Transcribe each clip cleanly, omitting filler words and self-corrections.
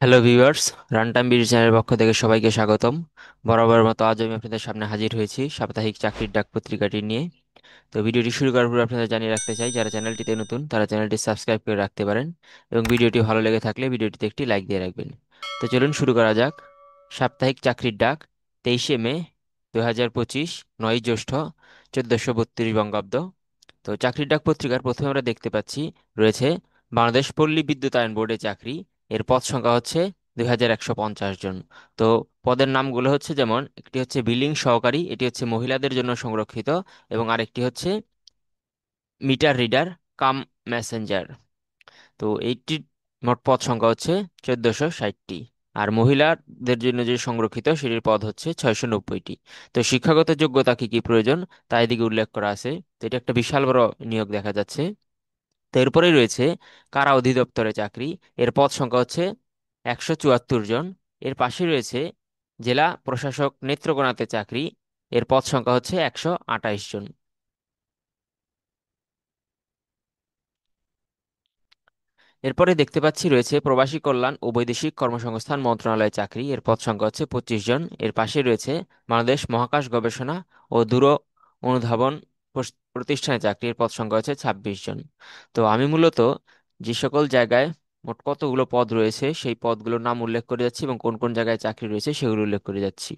Hello viewers, run time BD চ্যানেলের পক্ষ থেকে সবাইকে স্বাগতম। বরাবর মতো আজ আমি আপনাদের সামনে হাজির হয়েছি সাপ্তাহিক চাকরির ডাক পত্রিকাটি নিয়ে। তো ভিডিওটি শুরু করার পূর্বে আপনাদের জানিয়ে রাখতে চাই, যারা চ্যানেলটিতে নতুন তারা চ্যানেলটি সাবস্ক্রাইব করে রাখতে পারেন এবং ভিডিওটি ভালো লেগে থাকলে ভিডিওটিতে একটি লাইক দিয়ে রাখবেন। তো চলুন শুরু করা যাক। সাপ্তাহিক চাকরির ডাক, 23শে মে 2025, 9ই জ্যৈষ্ঠ, 1432 বঙ্গাব্দ। তো চাকরির ডাক পত্রিকার প্রথমে আমরা দেখতে পাচ্ছি রয়েছে বাংলাদেশ পল্লী বিদ্যুতায়ন বোর্ডে চাকরি। এর পদ সংখ্যা হচ্ছে 2150 জন। তো পদের নামগুলো হচ্ছে, যেমন একটি হচ্ছে বিলিং সহকারী, এটি হচ্ছে মহিলাদের জন্য সংরক্ষিত, এবং আরেকটি হচ্ছে মিটার রিডার কাম মেসেঞ্জার। তো এইটির মোট পদ সংখ্যা হচ্ছে 1460টি। আর মহিলাদের জন্য যে সংরক্ষিত সেটির পদ হচ্ছে 690টি। তো শিক্ষাগত যোগ্যতা কি কি প্রয়োজন তা এদিকে উল্লেখ করা আছে। তো এটা একটা বিশাল বড় নিয়োগ দেখা যাচ্ছে। তো এরপরেই রয়েছে কারা অধিদপ্তরে চাকরি। এর পদ সংখ্যা হচ্ছে 174 জন। এর পাশে রয়েছে জেলা প্রশাসক নেত্রকোনাতে চাকরি। এর পদ সংখ্যা হচ্ছে 128 জন। এরপরে দেখতে পাচ্ছি রয়েছে প্রবাসী কল্যাণ ও বৈদেশিক কর্মসংস্থান মন্ত্রণালয়ে চাকরি। এর পদ সংখ্যা হচ্ছে 25 জন। এর পাশে রয়েছে বাংলাদেশ মহাকাশ গবেষণা ও দূর অনুধাবন প্রতিষ্ঠানে চাকরি। এর পদ সংখ্যা হচ্ছে 26 জন। তো আমি মূলত যে সকল জায়গায় মোট কতগুলো পদ রয়েছে সেই পদগুলোর নাম উল্লেখ করে যাচ্ছি এবং কোন কোন জায়গায় চাকরি রয়েছে সেগুলো উল্লেখ করে যাচ্ছি।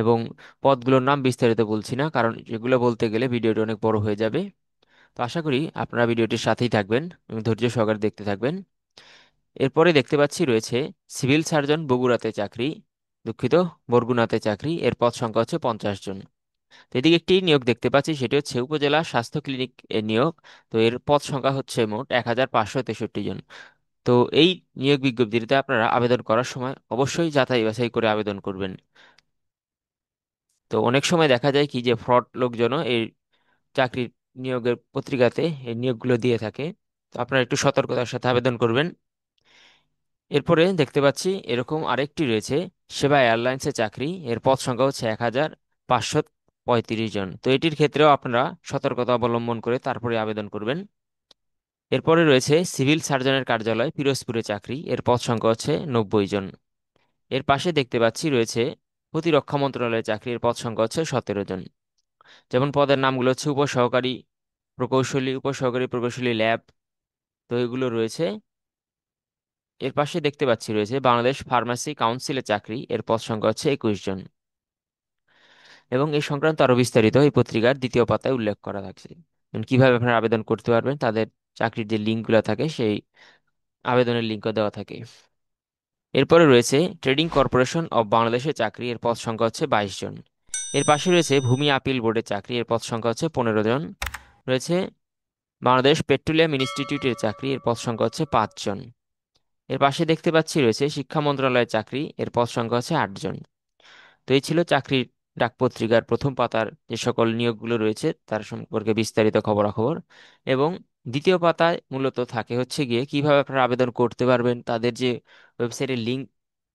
এবং পদগুলোর নাম বিস্তারিত বলছি না, কারণ এগুলো বলতে গেলে ভিডিওটি অনেক বড় হয়ে যাবে। তো আশা করি আপনারা ভিডিওটির সাথেই থাকবেন এবং ধৈর্য সহকারে দেখতে থাকবেন। এরপরে দেখতে পাচ্ছি রয়েছে সিভিল সার্জন বগুড়াতে চাকরি, দুঃখিত, বরগুনাতে চাকরি। এর পদ সংখ্যা হচ্ছে 50 জন। তো এদিকে একটি নিয়োগ দেখতে পাচ্ছি, সেটি হচ্ছে উপজেলা স্বাস্থ্য ক্লিনিক এর নিয়োগ। তো এর পদ সংখ্যা হচ্ছে মোট 1563 জন। তো এই নিয়োগ বিজ্ঞপ্তিতে আপনারা আবেদন করার সময় অবশ্যই যাচাই বাছাই করে আবেদন করবেন। তো অনেক সময় দেখা যায় কি যে ফ্রড লোকজনও এই চাকরির নিয়োগের পত্রিকাতে এই নিয়োগগুলো দিয়ে থাকে। তো আপনারা একটু সতর্কতার সাথে আবেদন করবেন। এরপরে দেখতে পাচ্ছি এরকম আরেকটি রয়েছে সেবা এয়ারলাইন্সে চাকরি। এর পদ সংখ্যা হচ্ছে 1535 জন। তো এটির ক্ষেত্রেও আপনারা সতর্কতা অবলম্বন করে তারপরে আবেদন করবেন। এরপরে রয়েছে সিভিল সার্জনের কার্যালয় পিরোজপুরে চাকরি। এর পদ সংখ্যা হচ্ছে 90 জন। এর পাশে দেখতে পাচ্ছি রয়েছে প্রতিরক্ষা মন্ত্রণালয়ের চাকরি। এর পদ সংখ্যা হচ্ছে 17 জন। যেমন পদের নামগুলো হচ্ছে উপসহকারী প্রকৌশলী, উপসহকারী প্রকৌশলী ল্যাব। তো এগুলো রয়েছে। এর পাশে দেখতে পাচ্ছি রয়েছে বাংলাদেশ ফার্মাসি কাউন্সিলে চাকরি। এর পদ সংখ্যা হচ্ছে 21 জন। এবং এই সংক্রান্ত আরো বিস্তারিত এই পত্রিকার দ্বিতীয় পাতায় উল্লেখ করা থাকছে, এবং কিভাবে আপনারা আবেদন করতে পারবেন, তাদের চাকরির যে লিঙ্কগুলো থাকে সেই আবেদনের লিঙ্কও দেওয়া থাকে। এরপরে রয়েছে ট্রেডিং কর্পোরেশন অব বাংলাদেশের চাকরি। এর পদ সংখ্যা হচ্ছে 22 জন। এর পাশে রয়েছে ভূমি আপিল বোর্ডের চাকরি। এর পদ সংখ্যা হচ্ছে 15 জন। রয়েছে বাংলাদেশ পেট্রোলিয়াম ইনস্টিটিউটের চাকরি। এর পদ সংখ্যা হচ্ছে 5 জন। এর পাশে দেখতে পাচ্ছি রয়েছে শিক্ষা মন্ত্রণালয়ের চাকরি। এর পদ সংখ্যা হচ্ছে 8 জন। তো এই ছিল চাকরির ডাক পত্রিকার প্রথম পাতার যে সকল নিয়োগগুলো রয়েছে তার সম্পর্কে বিস্তারিত খবরাখবর। এবং দ্বিতীয় পাতায় মূলত থাকে হচ্ছে গিয়ে কিভাবে আপনারা আবেদন করতে পারবেন, তাদের যে ওয়েবসাইটের লিঙ্ক,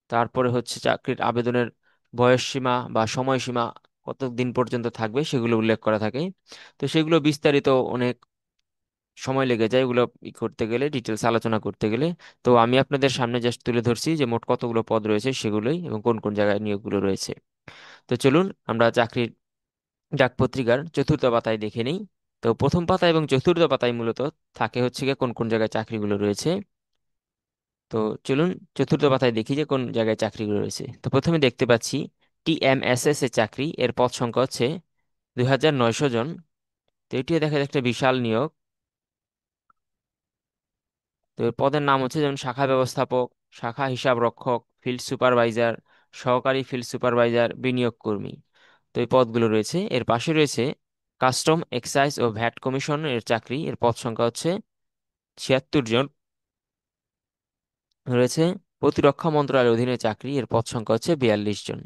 তারপরে হচ্ছে চাকরির আবেদনের বয়সসীমা বা সময়সীমা কত দিন পর্যন্ত থাকবে সেগুলো উল্লেখ করা থাকে। তো সেগুলো বিস্তারিত অনেক সময় লেগে যায় এগুলো করতে গেলে, ডিটেলস আলোচনা করতে গেলে। তো আমি আপনাদের সামনে জাস্ট তুলে ধরছি যে মোট কতগুলো পদ রয়েছে সেগুলোই এবং কোন কোন জায়গায় নিয়োগগুলো রয়েছে। তো চলুন আমরা চাকরির ডাক পত্রিকার চতুর্থ পাতায় দেখে নিই। তো প্রথম পাতা এবং চতুর্থ পাতায় মূলত থাকে হচ্ছে গিয়ে কোন কোন জায়গায় চাকরিগুলো রয়েছে। তো চলুন চতুর্থ পাতায় দেখি যে কোন জায়গায় চাকরিগুলো রয়েছে। তো প্রথমে দেখতে পাচ্ছি টিএমএসএস এর চাকরি। এর পদ সংখ্যা হচ্ছে 2900 জন। তো এটিও দেখা যায় একটা বিশাল নিয়োগ। তো এর পদের নাম হচ্ছে যেমন শাখা ব্যবস্থাপক, শাখা হিসাব রক্ষক, ফিল্ড সুপারভাইজার, সহকারী ফিল্ড সুপারভাইজার, বিনিয়োগ কর্মী। তো এই পদগুলো রয়েছে। এর পাশে রয়েছে কাস্টম এক্সাইজ ও ভ্যাট কমিশন এর চাকরি। এর পদ সংখ্যা হচ্ছে 76 জন। রয়েছে প্রতিরক্ষা মন্ত্রণালয়ের অধীনে চাকরি। এর পদ সংখ্যা হচ্ছে 42 জন।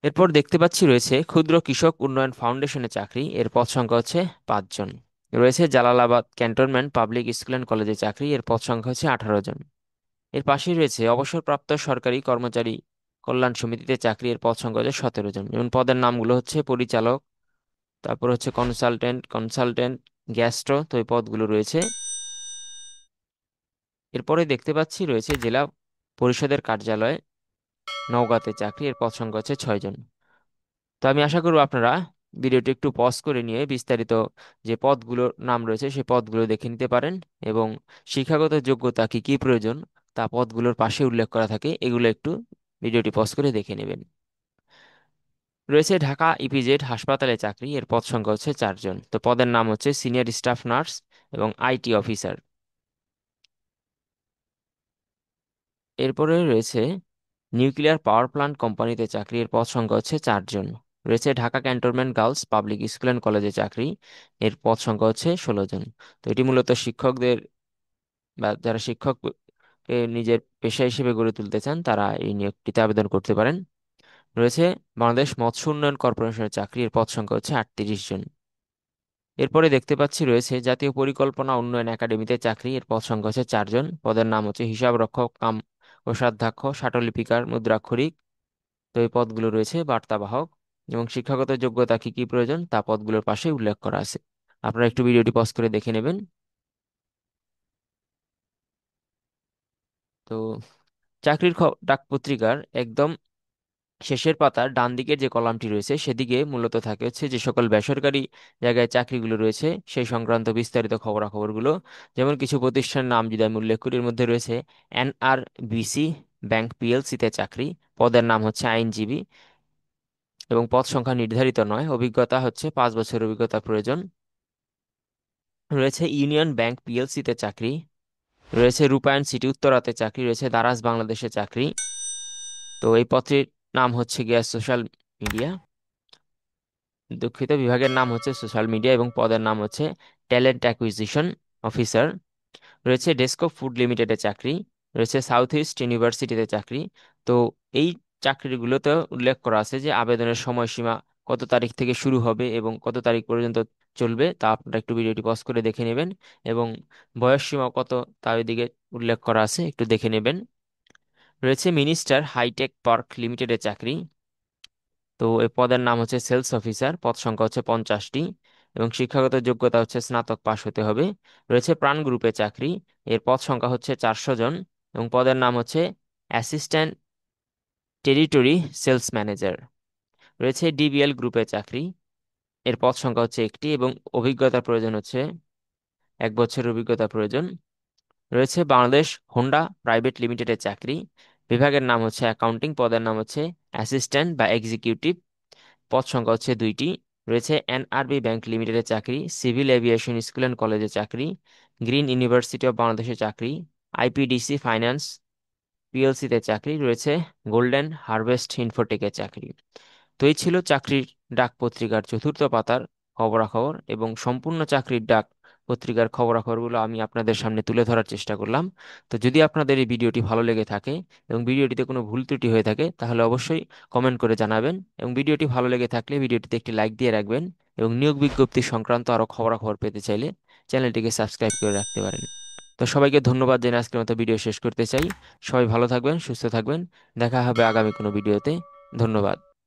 এরপর দেখতে পাচ্ছি রয়েছে ক্ষুদ্র কৃষক উন্নয়ন ফাউন্ডেশনের চাকরি। এর পদ সংখ্যা হচ্ছে 5 জন। রয়েছে Jalalabad cantonment public school and কলেজে চাকরি। এর পদ সংখ্যা হচ্ছে 18 জন। এর পাশেই রয়েছে অবসরপ্রাপ্ত সরকারি কর্মচারী কল্যাণ সমিতিতে চাকরি। এর পদ সংখ্যা হচ্ছে 17 জন। যেমন পদের নামগুলো হচ্ছে পরিচালক, তারপর হচ্ছে কনসালটেন্ট, গ্যাস্ট্রো। তো এই পদগুলো রয়েছে। এরপরে দেখতে পাচ্ছি রয়েছে জেলা পরিষদের কার্যালয়, নওগাঁতে চাকরি, এর পদ সংখ্যা হচ্ছে 6 জন। তো আমি আশা করব আপনারা ভিডিওটি একটু পজ করে নিয়ে বিস্তারিত যে পদগুলোর নাম রয়েছে সেই পদগুলো দেখে নিতে পারেন, এবং শিক্ষাগত যোগ্যতা কি কি প্রয়োজন তা পদগুলোর পাশে উল্লেখ করা থাকে, এগুলো একটু ভিডিওটি পজ করে দেখে নেবেন। রয়েছে ঢাকা ইপিজেড হাসপাতালে চাকরি, এর পদ সংখ্যা হচ্ছে 4 জন। তো পদের নাম হচ্ছে সিনিয়র স্টাফ নার্স এবং আইটি অফিসার। এরপরে রয়েছে নিউক্লিয়ার পাওয়ার প্ল্যান্ট কোম্পানিতে চাকরি, এর পদ সংখ্যা হচ্ছে 4 জন। রয়েছে Dhaka cantonment girls public school and কলেজে চাকরি, এর পদ সংখ্যা হচ্ছে 16 জন। তো এটি মূলত শিক্ষকদের বা যারা শিক্ষক নিজের পেশা হিসেবে গড়ে তুলতে চান তারা এই নিয়োগটিতে আবেদন করতে পারেন। রয়েছে বাংলাদেশ মৎস্য উন্নয়ন কর্পোরেশনের চাকরি, এর পদ সংখ্যা হচ্ছে 38 জন। এরপরে দেখতে পাচ্ছি রয়েছে জাতীয় পরিকল্পনা উন্নয়ন একাডেমিতে চাকরি, এর পদ সংখ্যা হচ্ছে 4 জন। পদের নাম হচ্ছে হিসাব রক্ষক কাম কোষাধ্যক্ষ, শাটলিপিকার, মুদ্রাক্ষরিক। তো এই পদগুলো রয়েছে বার্তাবাহক, এবং শিক্ষাগত যোগ্যতা কি কি প্রয়োজন তা পদগুলোর পাশে উল্লেখ করা আছে। আপনারা একটু ভিডিওটি পজ করে দেখে নেবেন। তো চাকরির ডাক পত্রিকার একদম শেষের পাতার ডান দিকের যে কলামটি রয়েছে সেদিকে মূলত থাকে হচ্ছে যে সকল বেসরকারি জায়গায় চাকরিগুলো রয়েছে সেই সংক্রান্ত বিস্তারিত খবরাখবরগুলো। যেমন কিছু প্রতিষ্ঠানের নাম যদি আমি উল্লেখ করি, এর মধ্যে রয়েছে NRBC ব্যাংক পিএলসিতে চাকরি, পদের নাম হচ্ছে আইনজীবী, এবং পদ সংখ্যা নির্ধারিত নয়, অভিজ্ঞতা হচ্ছে 5 বছর অভিজ্ঞতা প্রয়োজন। রয়েছে ইউনিয়ন ব্যাংক পিএলসিতে চাকরি, রয়েছে রূপায়ণ সিটি উত্তরাতে চাকরি, রয়েছে দারাজ বাংলাদেশে চাকরি। তো এই পদটির নাম হচ্ছে গিয়া সোশ্যাল মিডিয়া, দুঃখিত, বিভাগের নাম হচ্ছে সোশ্যাল মিডিয়া, এবং পদের নাম হচ্ছে ট্যালেন্ট অ্যাকুইজিশন অফিসার। রয়েছে ডেস্কো ফুড লিমিটেডে চাকরি, রয়েছে সাউথ ইস্ট ইউনিভার্সিটিতে চাকরি। তো এই চাকরিগুলোতে উল্লেখ করা আছে যে আবেদনের সময়সীমা কত তারিখ থেকে শুরু হবে এবং কত তারিখ পর্যন্ত চলবে, তা আপনারা একটু ভিডিওটি পজ করে দেখে নেবেন, এবং বয়স সীমা কত তা ওইদিকে উল্লেখ করা আছে, একটু দেখে নেবেন। রয়েছে মিনিস্টার হাইটেক পার্ক লিমিটেডে চাকরি। তো এই পদের নাম হচ্ছে সেলস অফিসার, পদ সংখ্যা হচ্ছে 50টি, এবং শিক্ষাগত যোগ্যতা হচ্ছে স্নাতক পাশ হতে হবে। রয়েছে প্রাণ গ্রুপে চাকরি, এর পদ সংখ্যা হচ্ছে 400 জন, এবং পদের নাম হচ্ছে অ্যাসিস্ট্যান্ট টেরিটরি সেলস ম্যানেজার। রয়েছে ডিবিএল গ্রুপে চাকরি, এর পদ সংখ্যা হচ্ছে 1টি, এবং অভিজ্ঞতার প্রয়োজন হচ্ছে 1 বছরের অভিজ্ঞতা প্রয়োজন। রয়েছে বাংলাদেশ হোন্ডা প্রাইভেট লিমিটেডের চাকরি, বিভাগের নাম হচ্ছে অ্যাকাউন্টিং, পদের নাম হচ্ছে অ্যাসিস্ট্যান্ট বা এক্সিকিউটিভ, পদ সংখ্যা হচ্ছে 2টি। রয়েছে NRB ব্যাংক লিমিটেডের চাকরি, সিভিল এভিয়েশন স্কুল অ্যান্ড কলেজে চাকরি, গ্রিন ইউনিভার্সিটি অফ বাংলাদেশে চাকরি, IPDC ফাইন্যান্স পিএলসিতে চাকরি, রয়েছে গোল্ডেন হারভেস্ট ইনফোটেকে চাকরি। তো এই ছিল চাকরির ডাক পত্রিকার চতুর্থ পাতার খবরাখবর, এবং সম্পূর্ণ চাকরির ডাক পত্রিকার খবরাখবরগুলো আমি আপনাদের সামনে তুলে ধরার চেষ্টা করলাম। তো যদি আপনাদের এই ভিডিওটি ভালো লেগে থাকে এবং ভিডিওটিতে কোনো ভুল ত্রুটি হয়ে থাকে তাহলে অবশ্যই কমেন্ট করে জানাবেন, এবং ভিডিওটি ভালো লেগে থাকলে ভিডিওটিতে একটি লাইক দিয়ে রাখবেন, এবং নিয়োগ বিজ্ঞপ্তি সংক্রান্ত আরও খবরাখবর পেতে চাইলে চ্যানেলটিকে সাবস্ক্রাইব করে রাখতে পারেন। তো সবাইকে ধন্যবাদ জানিয়ে আজকের মতো ভিডিও শেষ করতে চাই। সবাই ভালো থাকবেন, সুস্থ থাকবেন। দেখা হবে আগামী কোনো ভিডিওতে। ধন্যবাদ।